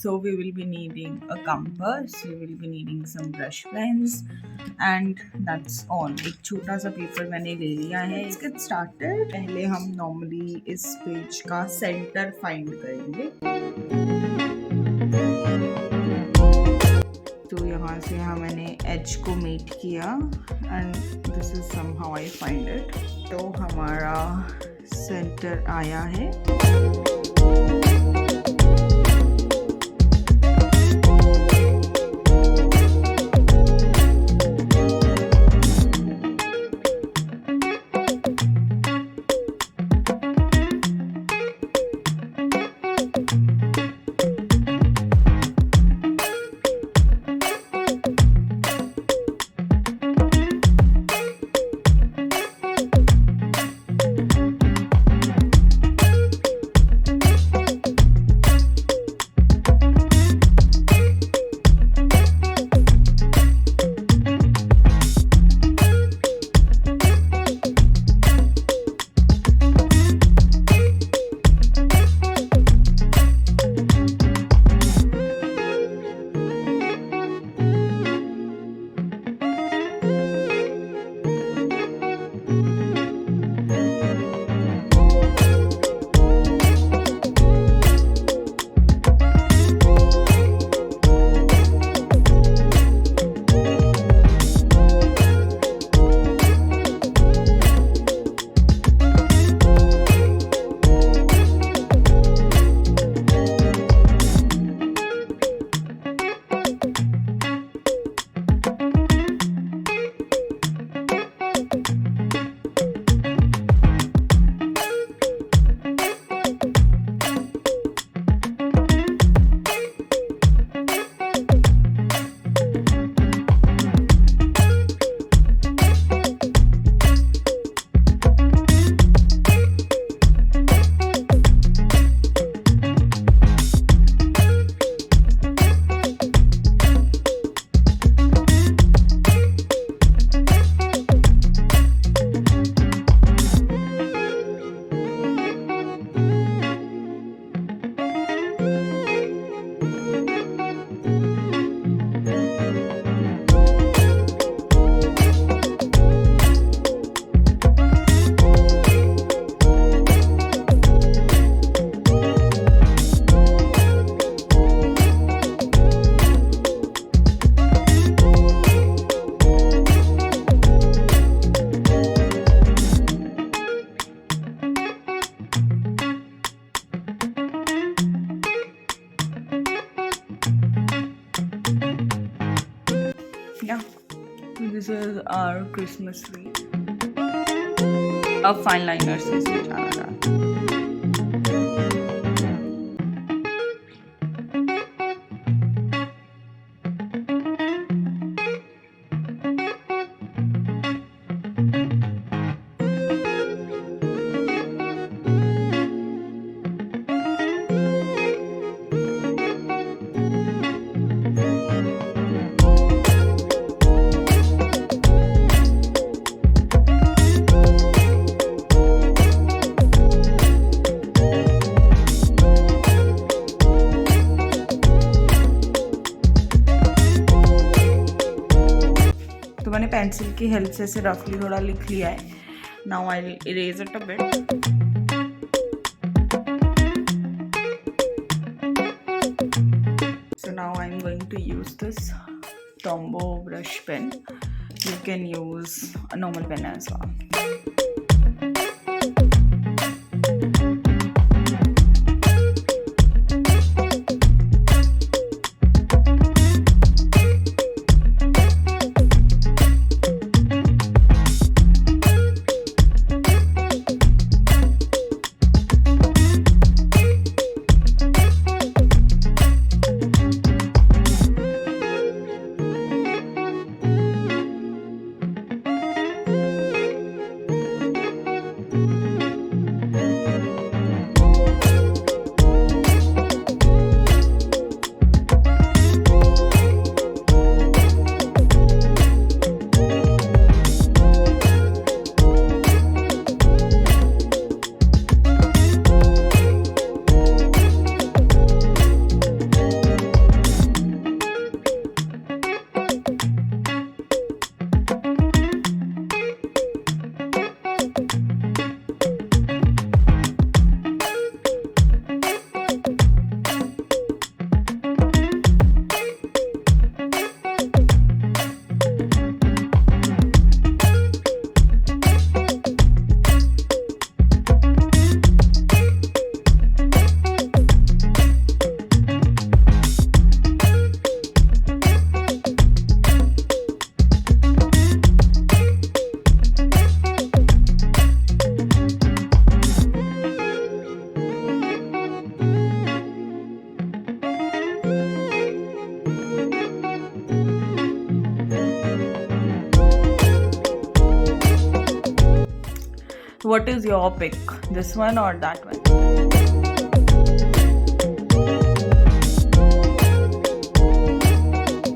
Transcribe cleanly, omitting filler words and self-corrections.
So we will be needing a compass, we will be needing some brush pens and that's all. एक छोटा सा paper मैंने ले लिया है. Let's get started. पहले हम normally इस पेज का सेंटर फाइंड करेंगे. तो यहाँ से मैंने एज को मेट किया and this is somehow I find it. तो हमारा सेंटर आया है. Yeah, this is our Christmas wreath. अब फाइन लाइनर से इसे जाना था. मैंने पेंसिल की हेल्प से इसे रफली थोड़ा लिख लिया है. Now I will erase it a bit. So now I'm going to use this Tombow brush pen. You can use a normal pen as well. what is your pick? This one or that one?